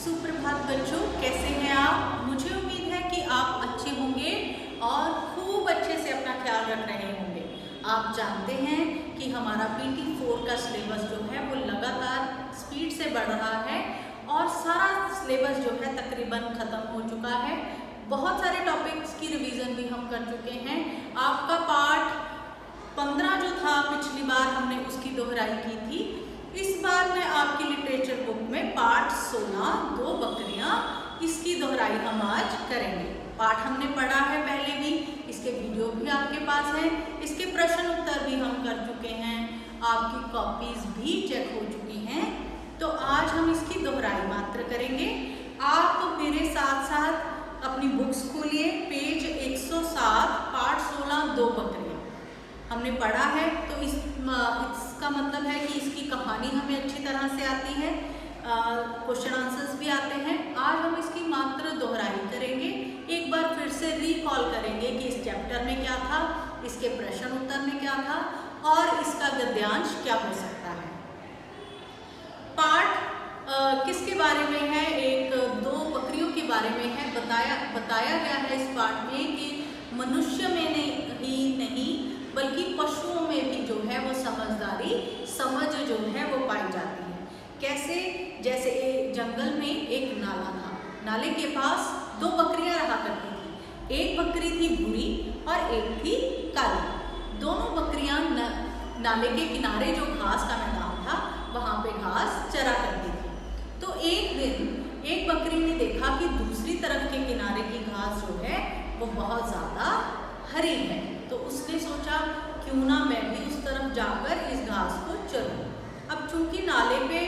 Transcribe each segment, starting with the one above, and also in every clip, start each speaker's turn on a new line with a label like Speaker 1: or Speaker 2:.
Speaker 1: सुप्रभात बच्चों, कैसे हैं आप। मुझे उम्मीद है कि आप अच्छे होंगे और खूब अच्छे से अपना ख्याल रख रहे होंगे। आप जानते हैं कि हमारा PT4 का सिलेबस जो है वो लगातार स्पीड से बढ़ रहा है और सारा सिलेबस जो है तकरीबन ख़त्म हो चुका है। बहुत सारे टॉपिक्स की रिवीजन भी हम कर चुके हैं। आपका पार्ट 15 जो था पिछली बार हमने उसकी दोहराई की थी। इस बार मैं आपकी लिटरेचर बुक में पार्ट 16 दो बकरियां, इसकी दोहराई हम आज करेंगे। पाठ हमने पढ़ा है पहले भी, इसके वीडियो भी आपके पास हैं, इसके प्रश्न उत्तर भी हम कर चुके हैं, आपकी कॉपीज भी चेक हो चुकी हैं। तो आज हम इसकी दोहराई मात्र करेंगे। आप मेरे साथ साथ अपनी बुक्स खोलिए, पेज 107 पार्ट 16 दो बकरियां हमने पढ़ा है। तो इसका मतलब है कि इसकी कहानी हमें अच्छी तरह से आती है, क्वेश्चन आंसर्स भी आते हैं। आज हम इसकी मात्र दोहराई करेंगे, एक बार फिर से रिकॉल करेंगे कि इस चैप्टर में क्या था, इसके प्रश्न उत्तर में क्या था और इसका गद्यांश क्या हो सकता है। पाठ किसके बारे में है, एक दो बकरियों के बारे में है। बताया गया है इस पाठ में कि मनुष्य में ही नहीं बल्कि पशुओं में भी जो है वो समझ जो है वो पाई जाती है। कैसे, जैसे जंगल में एक नाला था, नाले के पास दो बकरियां रहा करती थी। एक बकरी थी भूरी और एक थी काली। दोनों बकरियां नाले के किनारे जो घास का मैदान था वहां पे घास चरा करती थी। तो एक दिन एक बकरी ने देखा कि दूसरी तरफ के किनारे की घास जो है वो बहुत ज्यादा हरी है। तो उसने सोचा क्यों ना मैं भी उस तरफ जाकर इस घास को चरूं। अब चूंकि नाले पे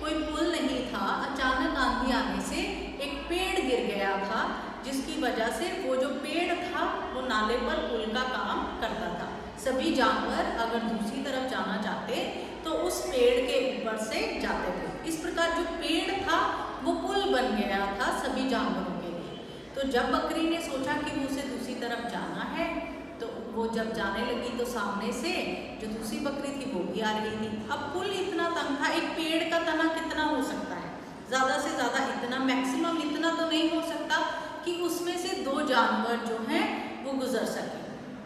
Speaker 1: कोई पुल नहीं था, अचानक आंधी आने से एक पेड़ गिर गया था, जिसकी वजह से वो जो पेड़ था वो नाले पर पुल का काम करता था। सभी जानवर अगर दूसरी तरफ जाना चाहते तो उस पेड़ के ऊपर से जाते थे। इस प्रकार जो पेड़ था वो पुल बन गया था सभी जानवरों के लिए। तो जब बकरी ने सोचा कि उसे दूसरी तरफ जाना है, तो वो जब जाने लगी तो सामने से जो दूसरी बकरी थी वो भी आ रही थी। अब पुल इतना तंग था, एक पेड़ का तना कितना हो सकता है, ज़्यादा से ज़्यादा इतना, मैक्सिमम इतना तो नहीं हो सकता कि उसमें से दो जानवर जो हैं वो गुजर सके।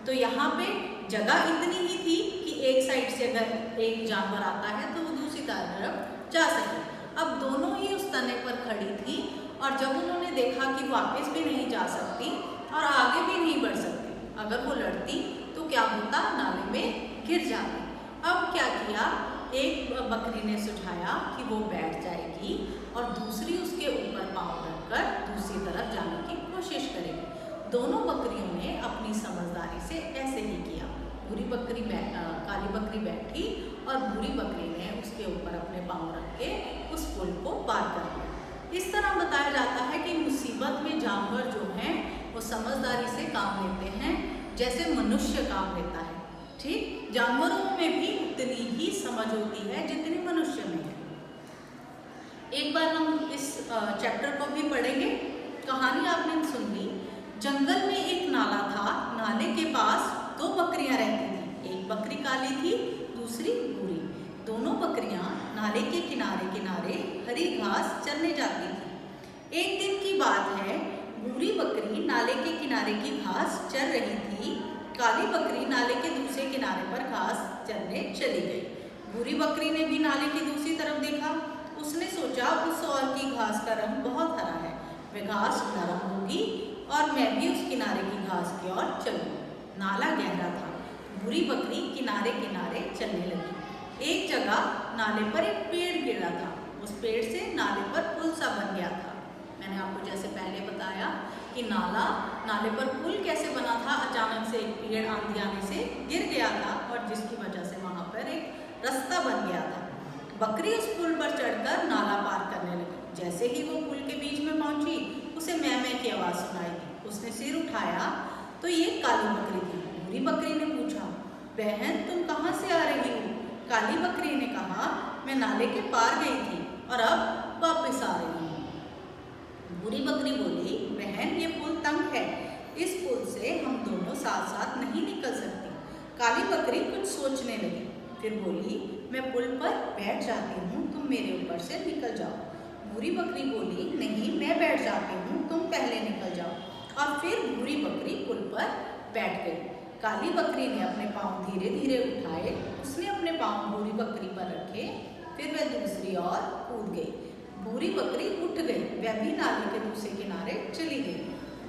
Speaker 1: तो यहाँ पे जगह इतनी ही थी कि एक साइड से अगर एक जानवर आता है तो वो दूसरी तरफ जा सके। अब दोनों ही उस तने पर खड़ी थी और जब उन्होंने देखा कि वापस भी नहीं जा सकती और आगे भी नहीं बढ़ सकती, अगर वो लड़ती तो क्या होता, नाले में गिर जाती। अब क्या किया, एक बकरी ने सुझाया कि वो बैठ जाएगी और दूसरी उसके ऊपर पाँव रखकर दूसरी तरफ जाने की कोशिश करेगी। दोनों बकरियों ने अपनी समझदारी से ऐसे ही किया। काली बकरी बैठी और भूरी बकरी ने उसके ऊपर अपने पाँव रख के उस पुल को पार कर लिया। इस तरह बताया जाता है कि मुसीबत में जानवर जो हैं वो समझदारी से काम लेते हैं जैसे मनुष्य काम लेता है। ठीक, जानवरों में भी उतनी ही समझ होती है जितनी मनुष्य में है। एक बार हम इस चैप्टर को भी पढ़ेंगे। कहानी आपने सुन ली। जंगल में एक नाला था, नाले के पास दो बकरियां रहती थी। एक बकरी काली थी, दूसरी भूरी। दोनों बकरियां नाले के किनारे किनारे हरी घास चरने जाती थी। एक दिन की बात है, भूरी बकरी नाले के किनारे की घास चर रही थी, काली बकरी नाले के दूसरे किनारे पर घास चरने चली गई। भूरी बकरी ने भी नाले की दूसरी तरफ देखा। उसने सोचा उस ओर की घास का रंग बहुत हरा है, वह घास नरम होगी और मैं भी उस किनारे की घास की ओर चलूँ। नाला गहरा था, भूरी बकरी किनारे किनारे चलने लगी। एक जगह नाले पर एक पेड़ गिरा था, उस पेड़ से नाले पर पुल सा बन गया था। मैंने आपको जैसे पहले बताया कि नाले पर पुल कैसे बना था, अचानक से एक पेड़ आंधी आने से गिर गया था और जिसकी वजह से वहां पर एक रास्ता बन गया था। बकरी उस पुल पर चढ़कर नाला पार करने लगी। जैसे ही वो पुल के बीच में पहुंची, उसे मैं की आवाज़ सुनाई दी। उसने सिर उठाया तो ये काली बकरी थी। भूरी बकरी ने पूछा, बहन तुम कहाँ से आ रही हो? काली बकरी ने कहा, मैं नाले के पार गई थी और अब वापस आ रही हूँ। भूरी बकरी बोली, बहन ये पुल तंग है, इस पुल से हम दोनों साथ साथ नहीं निकल सकती। काली बकरी कुछ सोचने लगी, फिर बोली, मैं पुल पर बैठ जाती हूँ, तुम मेरे ऊपर से निकल जाओ। भूरी बकरी बोली, नहीं मैं बैठ जाती हूँ, तुम पहले निकल जाओ। और फिर भूरी बकरी पुल पर बैठ गई। काली बकरी ने अपने पाँव धीरे धीरे उठाए, उसने अपने पाँव भूरी बकरी पर रखे, फिर वह दूसरी ओर कूद गई। भूरी बकरी उठ गई, वह भी नाले के दूसरे किनारे चली गई।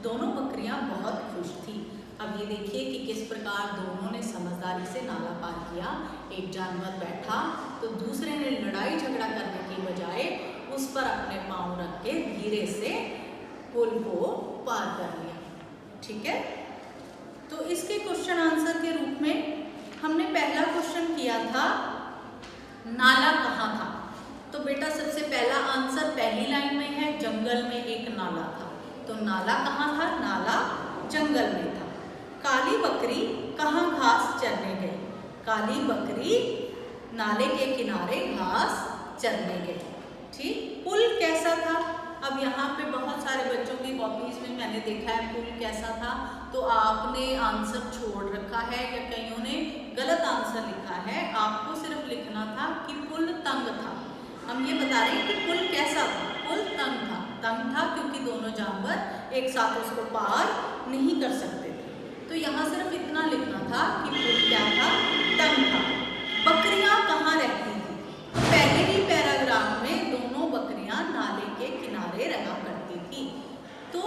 Speaker 1: दोनों बकरियां बहुत खुश थी। अब ये देखिए कि किस प्रकार दोनों ने समझदारी से नाला पार किया। एक जानवर बैठा तो दूसरे ने लड़ाई झगड़ा करने की बजाय उस पर अपने पाँव रख के धीरे से पुल को पार कर लिया। ठीक है, तो इसके क्वेश्चन आंसर के रूप में हमने पहला क्वेश्चन किया था नाला कहाँ था। तो बेटा सबसे पहला आंसर पहली लाइन में है, जंगल में एक नाला था। तो नाला कहाँ था? नाला जंगल में था। काली बकरी कहाँ घास चरने गई? काली बकरी नाले के किनारे घास चरने गई। ठीक, पुल कैसा था? अब यहाँ पे बहुत सारे बच्चों की कॉपीज में मैंने देखा है पुल कैसा था, तो आपने आंसर छोड़ रखा है या कईयों ने गलत आंसर लिखा है। आपको सिर्फ लिखना था कि पुल तंग था। हम ये बता रहे हैं कि पुल कैसा था। पुल तंग था। तंग था क्योंकि दोनों जानवर एक साथ उसको पार नहीं कर सकते थे। तो यहाँ सिर्फ इतना लिखना था कि पुल क्या था? तंग था। बकरियाँ कहाँ रहती थी? तो पहले ही पैराग्राफ में दोनों बकरियाँ नाले के किनारे रहा करती थी। तो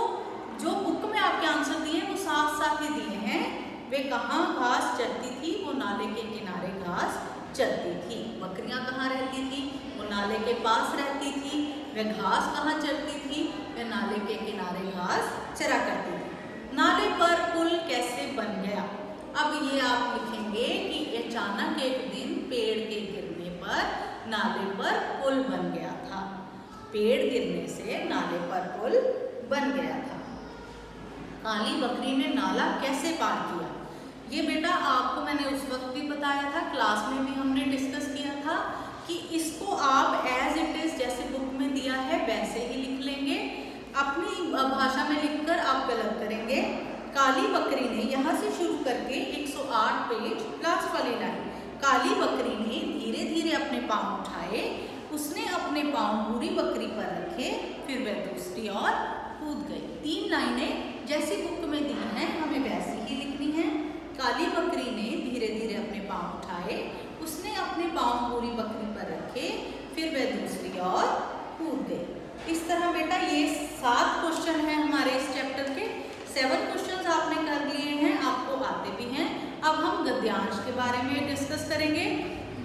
Speaker 1: जो बुक में आपके आंसर दिए हैं वो साथ साथ ही दिए हैं। वे कहाँ घास चरती थी? वो नाले के किनारे घास चरती थी। बकरियाँ कहाँ रहती थी? वो नाले के पास रहती थी। वह घास कहाँ चरती थी? वह नाले के किनारे घास चरा करती थी। नाले पर पुल कैसे बन गया? अब ये आप लिखेंगे कि अचानक एक दिन पेड़ के गिरने पर नाले पर पुल बन गया था। पेड़ गिरने से नाले पर पुल बन गया था। काली बकरी ने नाला कैसे पार किया? ये बेटा आपको मैंने उस वक्त भी बताया था, क्लास में भी हमने डिस्कस किया था कि इसको आप एज इट इज जैसे बुक में दिया है वैसे ही लिख लेंगे। अपनी भाषा में लिखकर आप गलत करेंगे। काली बकरी ने यहाँ से शुरू करके 108 पेज लास्ट वाली लाइन, काली बकरी ने धीरे धीरे अपने पाँव उठाए, उसने अपने पाँव भूरी बकरी पर रखे, फिर वह दूसरी ओर कूद गई। 3 लाइनें जैसी बुक में दी हैं हमें वैसी ही लिखनी है। काली बकरी ने धीरे धीरे अपने पाँव उठाए, उसने अपने पाँव भूरी बकरी पर रखे, फिर वह दूसरी ओर कूद गई। इस तरह बेटा ये 7 क्वेश्चन हैं हमारे इस चैप्टर के। 7 क्वेश्चंस आपने कर लिए हैं, आपको आते भी हैं। अब हम गद्यांश के बारे में डिस्कस करेंगे।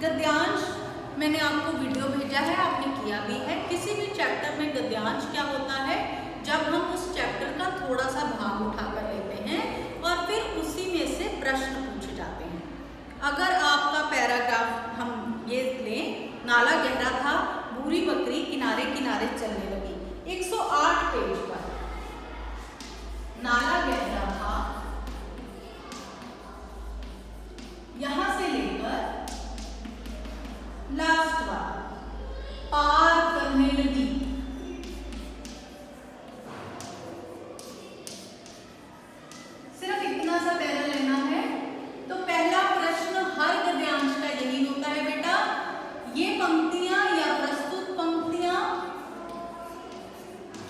Speaker 1: गद्यांश मैंने आपको वीडियो भेजा है, आपने किया भी है। किसी भी चैप्टर में गद्यांश क्या होता है? जब हम उस चैप्टर का थोड़ा सा भाग उठा कर लेते हैं और फिर उसी में से प्रश्न पूछे जाते हैं। अगर आपका पैराग्राफ हम ये लें, नाला गहरा था, भूरी बकरी किनारे किनारे चलने लगी। 108 पेज पर नाला गहरा था, यहां से लेकर लास्ट बार पार करने लगी। सिर्फ इतना सा पैरा लेना है। तो पहला प्रश्न हर गद्यांश का यही होता है बेटा, ये पंक्तियां या प्रस्तुत पंक्तियां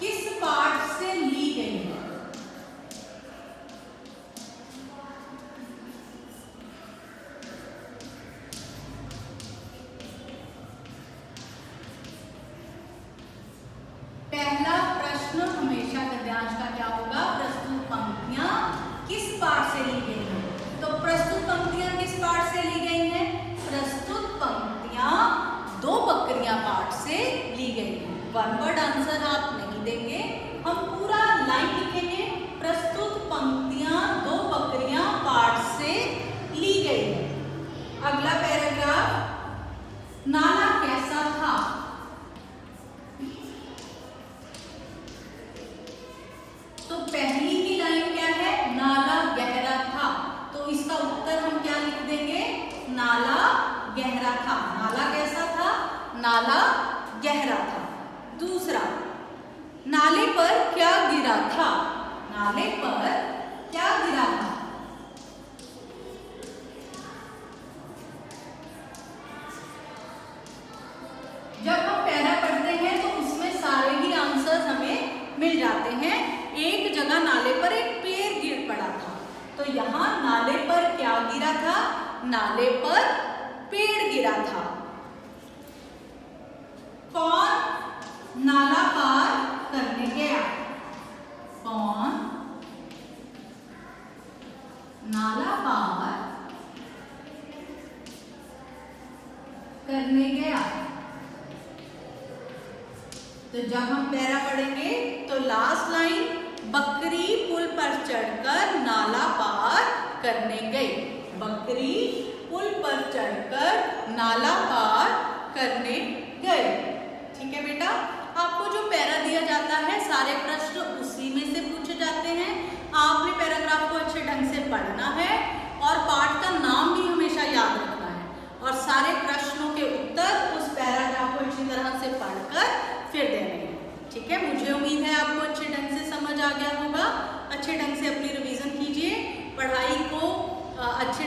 Speaker 1: किस पाठ से ली गई हैं? पहला प्रश्न हमेशा गद्यांश का क्या होगा? प्रस्तुत पंक्तियां किस पाठ से ली गई हैं? तो प्रस्तुत पंक्तियां किस पाठ से ली गई हैं? प्रस्तुत पंक्तियां 2 बकरियां पाठ से ली गई हैं। 1 वर्ड आंसर आप नहीं देंगे, हम पूरा लाइन लिखेंगे। प्रस्तुत पंक्तियां 2 बकरियां पाठ से ली गई हैं। अगला पैराग्राफ, नाला कैसा था? तो पहली ही लाइन क्या है? नाला गहरा था। तो इसका उत्तर हम क्या लिख देंगे? नाला गहरा था। नाला कैसा था? नाला गहरा था। दूसरा, नाले पर क्या गिरा था? नाले पर क्या गिरा था? जब हम पैरा पढ़ते हैं तो उसमें सारे नाले पर पेड़ गिरा था। कौन नाला पार करने गया? कौन नाला पार करने गया? तो जब हम पैरा पढ़ेंगे तो लास्ट लाइन, बकरी पुल पर चढ़कर नाला पार करने गई। बकरी पुल पर चढ़कर नाला पार करने गई। ठीक है बेटा, आपको जो पैरा दिया जाता है सारे प्रश्न उसी में से पूछे जाते हैं। आपने पैराग्राफ को अच्छे ढंग से पढ़ना है और पाठ का नाम भी हमेशा याद रखना है और सारे प्रश्नों के उत्तर उस पैराग्राफ को अच्छी तरह से पढ़कर फिर देने हैं। ठीक है, मुझे उम्मीद है आपको अच्छे ढंग से समझ आ गया होगा। अच्छे ढंग से अपनी रिवीजन कीजिए, पढ़ाई को अच्छे